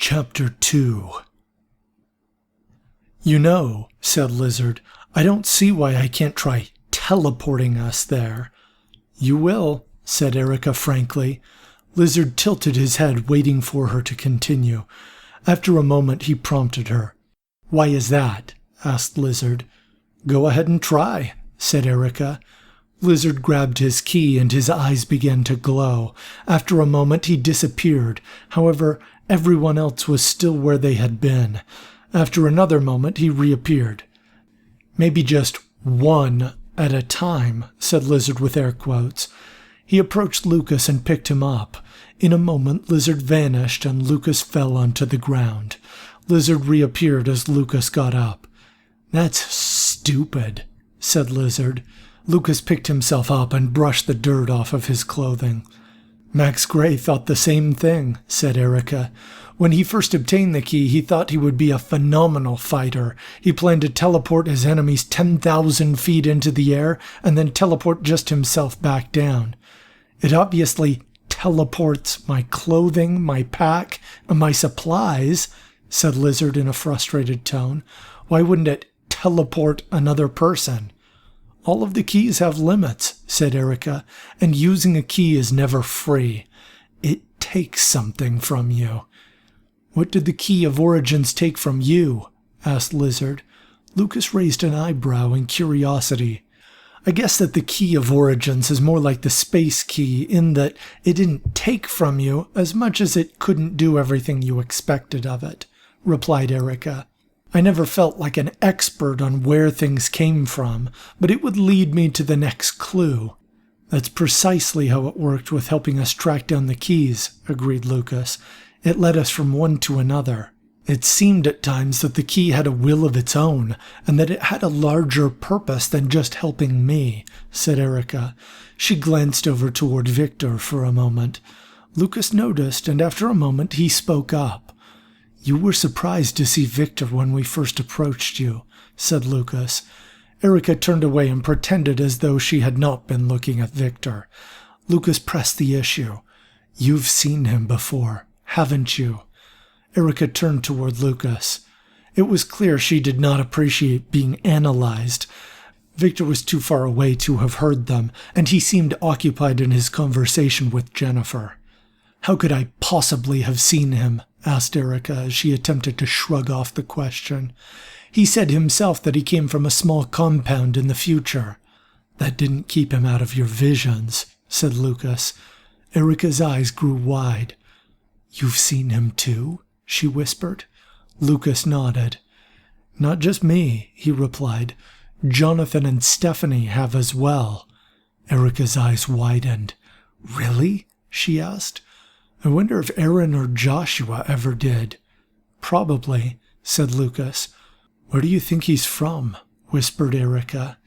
Chapter 2. "You know," said Lizard, "I don't see why I can't try teleporting us there." "You will," said Erica frankly. Lizard tilted his head, waiting for her to continue. After a moment, he prompted her. "Why is that?" asked Lizard. "Go ahead and try," said Erica. Lizard grabbed his key and his eyes began to glow. After a moment, he disappeared. However, everyone else was still where they had been. After another moment, he reappeared. "Maybe just one at a time," said Lizard with air quotes. He approached Lucas and picked him up. In a moment, Lizard vanished and Lucas fell onto the ground. Lizard reappeared as Lucas got up. "That's stupid," said Lizard. Lucas picked himself up and brushed the dirt off of his clothing. "Max Gray thought the same thing," said Erica. "When he first obtained the key, he thought he would be a phenomenal fighter. He planned to teleport his enemies 10,000 feet into the air and then teleport just himself back down. It obviously teleports my clothing, my pack, and my supplies," said Lizard in a frustrated tone. "Why wouldn't it teleport another person?" "All of the keys have limits," said Erica, "and using a key is never free. It takes something from you." "What did the key of origins take from you?" asked Lizard. Lucas raised an eyebrow in curiosity. "I guess that the key of origins is more like the space key in that it didn't take from you as much as it couldn't do everything you expected of it," replied Erica. "I never felt like an expert on where things came from, but it would lead me to the next clue." "That's precisely how it worked with helping us track down the keys," agreed Lucas. "It led us from one to another. It seemed at times that the key had a will of its own, and that it had a larger purpose than just helping me," said Erica. She glanced over toward Victor for a moment. Lucas noticed, and after a moment he spoke up. "You were surprised to see Victor when we first approached you," said Lucas. Erica turned away and pretended as though she had not been looking at Victor. Lucas pressed the issue. "You've seen him before, haven't you?" Erica turned toward Lucas. It was clear she did not appreciate being analyzed. Victor was too far away to have heard them, and he seemed occupied in his conversation with Jennifer. "How could I possibly have seen him?" asked Erica as she attempted to shrug off the question. "He said himself that he came from a small compound in the future." "That didn't keep him out of your visions," said Lucas. Erica's eyes grew wide. "You've seen him too?" she whispered. Lucas nodded. "Not just me," he replied. "Jonathan and Stephanie have as well." Erica's eyes widened. "Really?" she asked. "I wonder if Aaron or Joshua ever did." "Probably," said Lucas. "Where do you think he's from?" whispered Erica.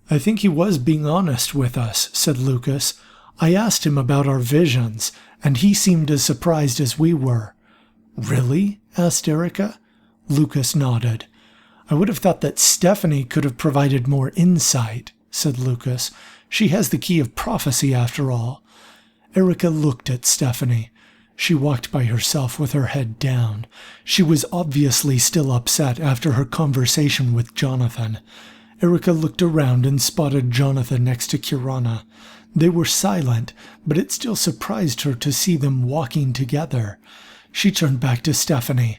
"I think he was being honest with us," said Lucas. "I asked him about our visions, and he seemed as surprised as we were." "Really?" asked Erica. Lucas nodded. "I would have thought that Stephanie could have provided more insight," said Lucas. "She has the key of prophecy after all." Erica looked at Stephanie. She walked by herself with her head down. She was obviously still upset after her conversation with Jonathan. Erica looked around and spotted Jonathan next to Kirana. They were silent, but it still surprised her to see them walking together. She turned back to Stephanie.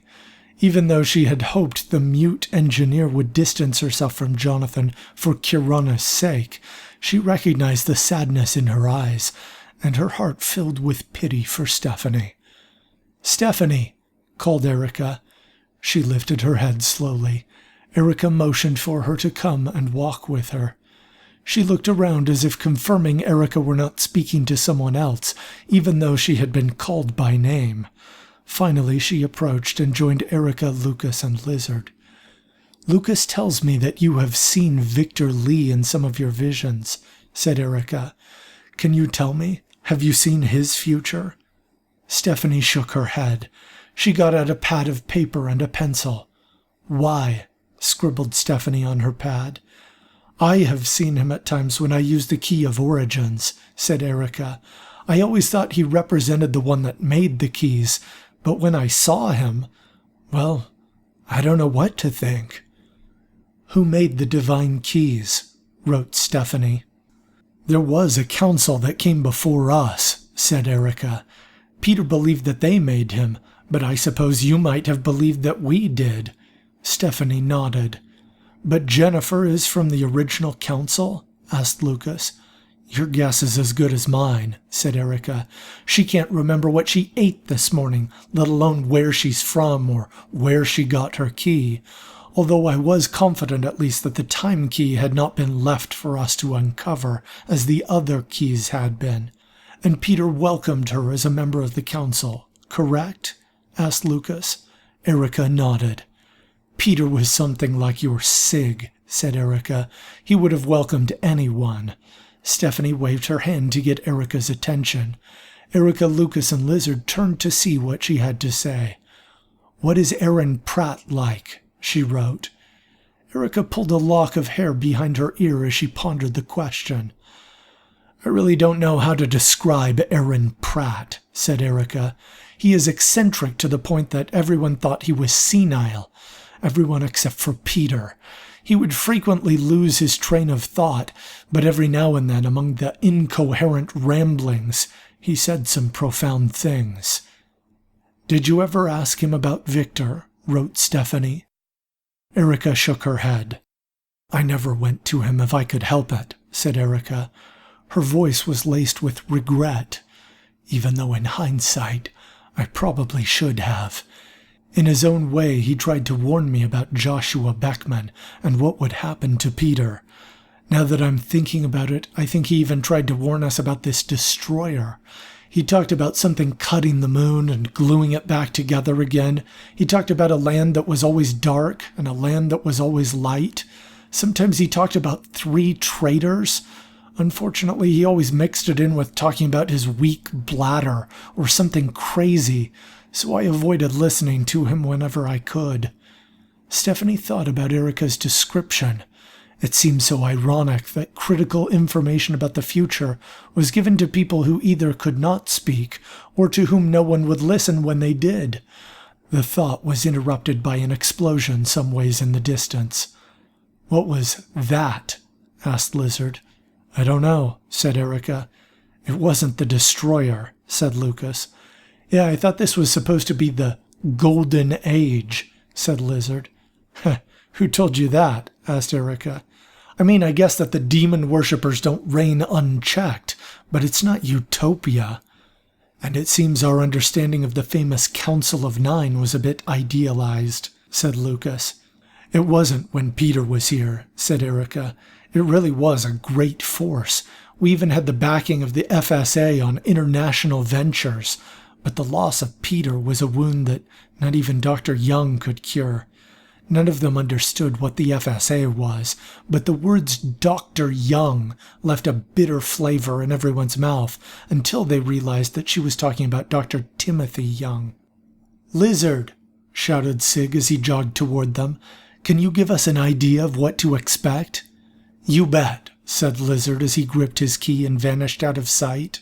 Even though she had hoped the mute engineer would distance herself from Jonathan for Kirana's sake, she recognized the sadness in her eyes, and her heart filled with pity for Stephanie. "Stephanie!" called Erica. She lifted her head slowly. Erica motioned for her to come and walk with her. She looked around as if confirming Erica were not speaking to someone else, even though she had been called by name. Finally, she approached and joined Erica, Lucas, and Lizard. "Lucas tells me that you have seen Victor Lee in some of your visions," said Erica. "Can you tell me? Have you seen his future?" Stephanie shook her head. She got out a pad of paper and a pencil. "Why?" scribbled Stephanie on her pad. "I have seen him at times when I used the key of origins," said Erica. "I always thought he represented the one that made the keys, But when I saw him, well, I don't know what to think." "Who made the divine keys?" wrote Stephanie. "There was a council that came before us," said Erica. "Peter believed that they made him, but I suppose you might have believed that we did." Stephanie nodded. "But Jennifer is from the original council?" asked Lucas. "Your guess is as good as mine," said Erica. "She can't remember what she ate this morning, let alone where she's from or where she got her key, although I was confident at least that the time key had not been left for us to uncover, as the other keys had been. And Peter welcomed her as a member of the council, correct?" asked Lucas. Erica nodded. "Peter was something like your Sig," said Erica. "He would have welcomed anyone." Stephanie waved her hand to get Erica's attention. Erica, Lucas, and Lizard turned to see what she had to say. "What is Aaron Pratt like?" she wrote. Erica pulled a lock of hair behind her ear as she pondered the question. "I really don't know how to describe Aaron Pratt," said Erica. "He is eccentric to the point that everyone thought he was senile. Everyone except for Peter. He would frequently lose his train of thought, but every now and then, among the incoherent ramblings, he said some profound things." "Did you ever ask him about Victor?" wrote Stephanie. Erica shook her head. "I never went to him if I could help it," said Erica. Her voice was laced with regret, even though in hindsight I probably should have. In his own way, he tried to warn me about Joshua Beckman and what would happen to Peter. Now that I'm thinking about it, I think he even tried to warn us about this destroyer. He talked about something cutting the moon and gluing it back together again. He talked about a land that was always dark and a land that was always light. Sometimes he talked about 3 traitors. Unfortunately, he always mixed it in with talking about his weak bladder or something crazy, so I avoided listening to him whenever I could. Stephanie thought about Erica's description. It seemed so ironic that critical information about the future was given to people who either could not speak or to whom no one would listen when they did. The thought was interrupted by an explosion some ways in the distance. "What was that?" asked Lizard. "I don't know," said Erica. "It wasn't the destroyer," said Lucas. "Yeah, I thought this was supposed to be the Golden Age," said Lizard. "Who told you that?" asked Erica. "I mean, I guess that the demon worshippers don't reign unchecked, but it's not utopia. And it seems our understanding of the famous Council of Nine was a bit idealized," said Lucas. "It wasn't when Peter was here," said Erica. "It really was a great force. We even had the backing of the FSA on international ventures. But the loss of Peter was a wound that not even Dr. Young could cure. None of them understood what the FSA was, but the words Dr. Young left a bitter flavor in everyone's mouth until they realized that she was talking about Dr. Timothy Young. "Lizard!" shouted Sig as he jogged toward them. "Can you give us an idea of what to expect?" "You bet," said Lizard as he gripped his key and vanished out of sight.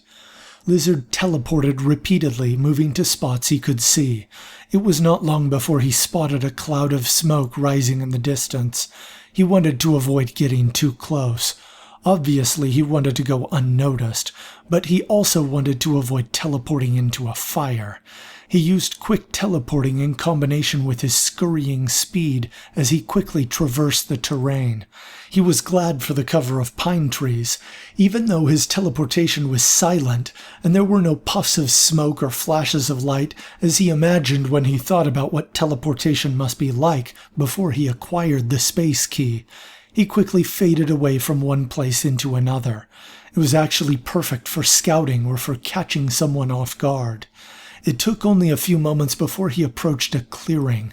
Lizard teleported repeatedly, moving to spots he could see. It was not long before he spotted a cloud of smoke rising in the distance. He wanted to avoid getting too close. Obviously, he wanted to go unnoticed, but he also wanted to avoid teleporting into a fire. He used quick teleporting in combination with his scurrying speed as he quickly traversed the terrain. He was glad for the cover of pine trees, even though his teleportation was silent and there were no puffs of smoke or flashes of light as he imagined when he thought about what teleportation must be like before he acquired the space key. He quickly faded away from one place into another. It was actually perfect for scouting or for catching someone off guard. It took only a few moments before he approached a clearing.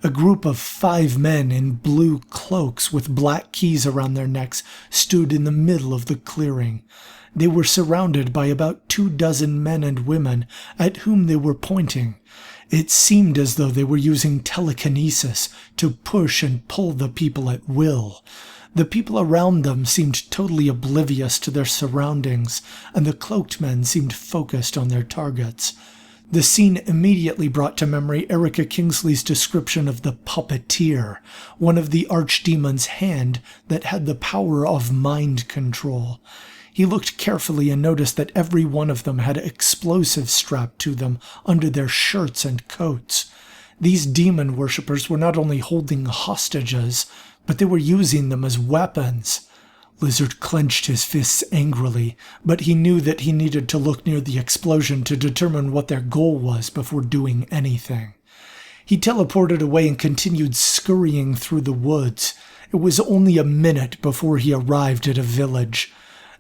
A group of 5 men in blue cloaks with black keys around their necks stood in the middle of the clearing. They were surrounded by about 24 men and women at whom they were pointing. It seemed as though they were using telekinesis to push and pull the people at will. The people around them seemed totally oblivious to their surroundings, and the cloaked men seemed focused on their targets. The scene immediately brought to memory Erica Kingsley's description of the puppeteer, one of the archdemon's hand that had the power of mind control. He looked carefully and noticed that every one of them had explosives strapped to them under their shirts and coats. These demon worshippers were not only holding hostages, but they were using them as weapons. Lizard clenched his fists angrily, but he knew that he needed to look near the explosion to determine what their goal was before doing anything. He teleported away and continued scurrying through the woods. It was only a minute before he arrived at a village.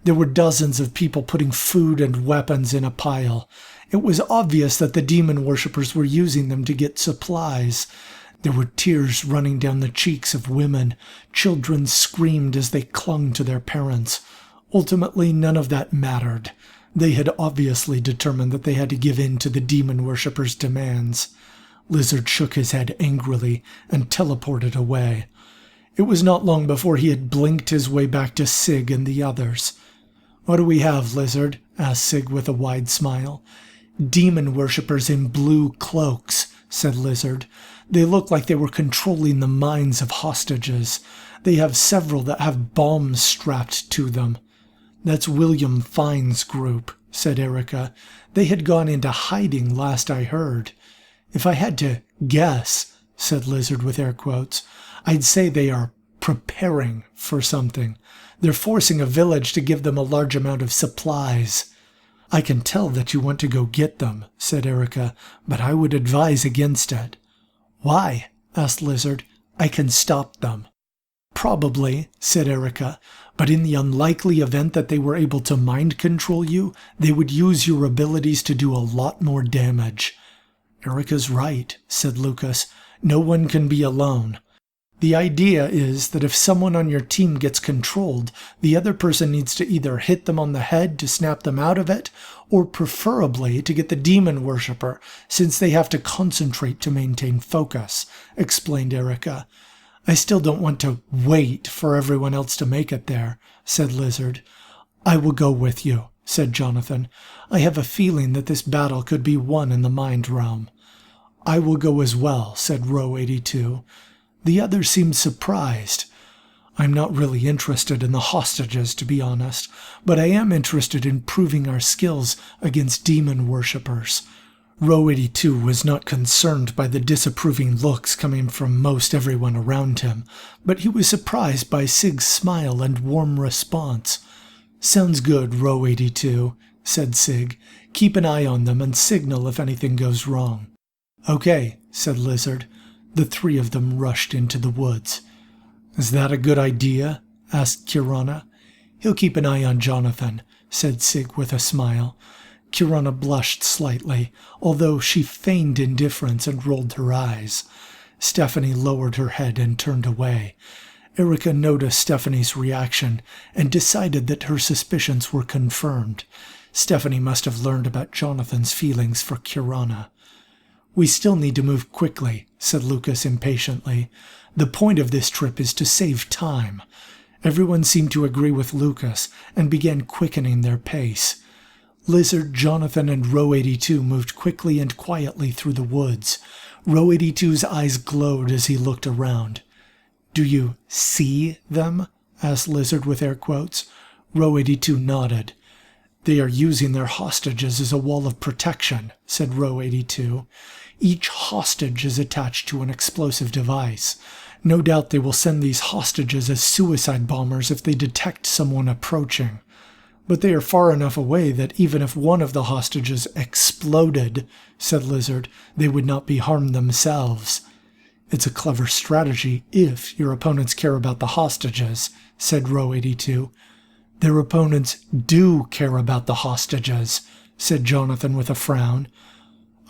There were dozens of people putting food and weapons in a pile. It was obvious that the demon worshippers were using them to get supplies. There were tears running down the cheeks of women. Children screamed as they clung to their parents. Ultimately, none of that mattered. They had obviously determined that they had to give in to the demon worshippers' demands. Lizard shook his head angrily and teleported away. It was not long before he had blinked his way back to Sig and the others. "What do we have, Lizard?" asked Sig with a wide smile. "Demon worshippers in blue cloaks," said Lizard. "They look like they were controlling the minds of hostages. They have several that have bombs strapped to them." "That's William Fine's group," said Erica. "They had gone into hiding last I heard." "If I had to guess," said Lizard with air quotes, "I'd say they are preparing for something. They're forcing a village to give them a large amount of supplies." "I can tell that you want to go get them," said Erica, "but I would advise against it." "Why?" asked Lizard. "I can stop them." "Probably," said Erica, "but in the unlikely event that they were able to mind control you, they would use your abilities to do a lot more damage." "Erica's right," said Lucas. "No one can be alone. The idea is that if someone on your team gets controlled, the other person needs to either hit them on the head to snap them out of it, or preferably to get the demon worshipper, since they have to concentrate to maintain focus," explained Erica. "I still don't want to wait for everyone else to make it there," said Lizard. "I will go with you," said Jonathan. "I have a feeling that this battle could be won in the mind realm." "I will go as well," said Row 82. The others seemed surprised. "I'm not really interested in the hostages, to be honest, but I am interested in proving our skills against demon worshippers." Row 82 was not concerned by the disapproving looks coming from most everyone around him, but he was surprised by Sig's smile and warm response. "Sounds good, Row 82, said Sig. "Keep an eye on them and signal if anything goes wrong." "Okay," said Lizard. The three of them rushed into the woods. "Is that a good idea?" asked Kirana. "He'll keep an eye on Jonathan," said Sig with a smile. Kirana blushed slightly, although she feigned indifference and rolled her eyes. Stephanie lowered her head and turned away. Erica noticed Stephanie's reaction and decided that her suspicions were confirmed. Stephanie must have learned about Jonathan's feelings for Kirana. "We still need to move quickly," said Lucas impatiently. "The point of this trip is to save time." Everyone seemed to agree with Lucas and began quickening their pace. Lizard, Jonathan, and Row 82 moved quickly and quietly through the woods. Row 82's eyes glowed as he looked around. "Do you see them?" asked Lizard with air quotes. Row 82 nodded. "They are using their hostages as a wall of protection," said Row 82. "Each hostage is attached to an explosive device. No doubt they will send these hostages as suicide bombers if they detect someone approaching. But they are far enough away that even if one of the hostages exploded," said Lizard, "they would not be harmed themselves." "It's a clever strategy if your opponents care about the hostages," said Row 82. "Their opponents do care about the hostages," said Jonathan with a frown.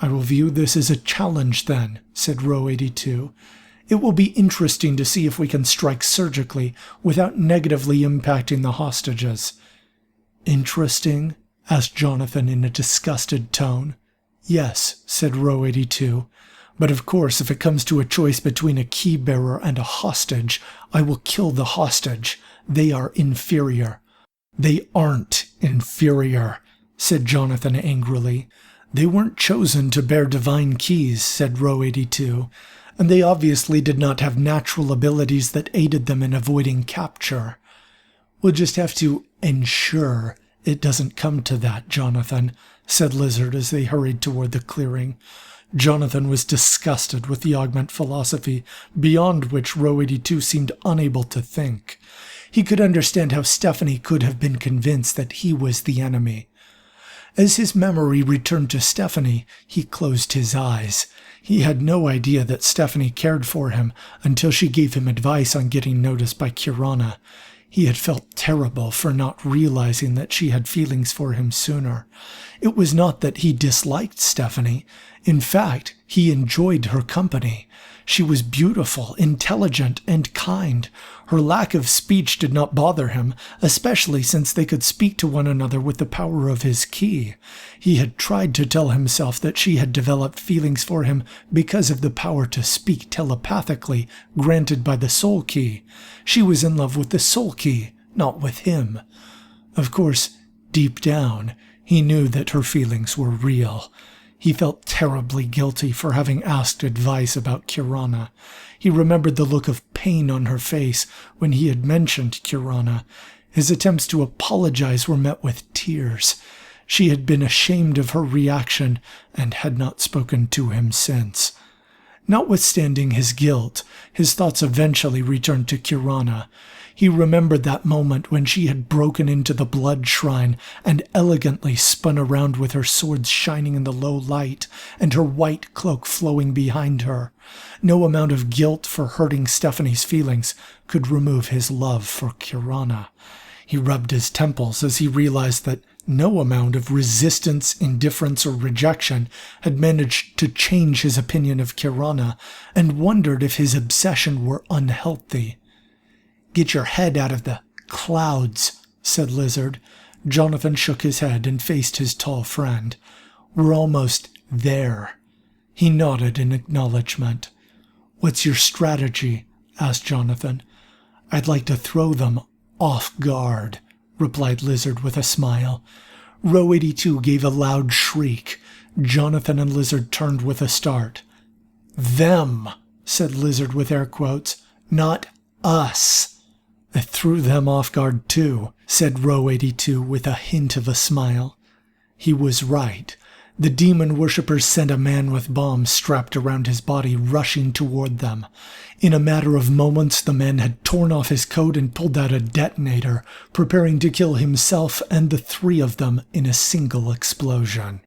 "I will view this as a challenge then," said Row 82. "It will be interesting to see if we can strike surgically without negatively impacting the hostages." "Interesting?" asked Jonathan in a disgusted tone. "Yes," said Row 82. "But of course, if it comes to a choice between a key bearer and a hostage, I will kill the hostage. They are inferior." "They aren't inferior," said Jonathan angrily. They weren't chosen to bear divine keys, said Row 82, and they obviously did not have natural abilities that aided them in avoiding capture. We'll just have to ensure it doesn't come to that, Jonathan, said Lizard as they hurried toward the clearing. Jonathan was disgusted with the augment philosophy, beyond which Row 82 seemed unable to think. He could understand how Stephanie could have been convinced that he was the enemy. As his memory returned to Stephanie, he closed his eyes. He had no idea that Stephanie cared for him until she gave him advice on getting noticed by Kirana. He had felt terrible for not realizing that she had feelings for him sooner. It was not that he disliked Stephanie. In fact, he enjoyed her company. She was beautiful, intelligent, and kind. Her lack of speech did not bother him, especially since they could speak to one another with the power of his key. He had tried to tell himself that she had developed feelings for him because of the power to speak telepathically granted by the soul key. She was in love with the soul key, not with him. Of course, deep down, he knew that her feelings were real. He felt terribly guilty for having asked advice about Kirana. He remembered the look of pain on her face when he had mentioned Kirana. His attempts to apologize were met with tears. She had been ashamed of her reaction and had not spoken to him since. Notwithstanding his guilt, his thoughts eventually returned to Kirana. He remembered that moment when she had broken into the blood shrine and elegantly spun around with her swords shining in the low light and her white cloak flowing behind her. No amount of guilt for hurting Stephanie's feelings could remove his love for Kirana. He rubbed his temples as he realized that no amount of resistance, indifference, or rejection had managed to change his opinion of Kirana, and wondered if his obsession were unhealthy. "Get your head out of the clouds," said Lizard. Jonathan shook his head and faced his tall friend. "We're almost there." He nodded in acknowledgement. "What's your strategy?" asked Jonathan. "I'd like to throw them off guard," replied Lizard with a smile. Row 82 gave a loud shriek. Jonathan and Lizard turned with a start. "Them," said Lizard with air quotes, "not us." "I threw them off guard too," said Row 82 with a hint of a smile. He was right. The demon worshippers sent a man with bombs strapped around his body rushing toward them. In a matter of moments, the man had torn off his coat and pulled out a detonator, preparing to kill himself and the three of them in a single explosion.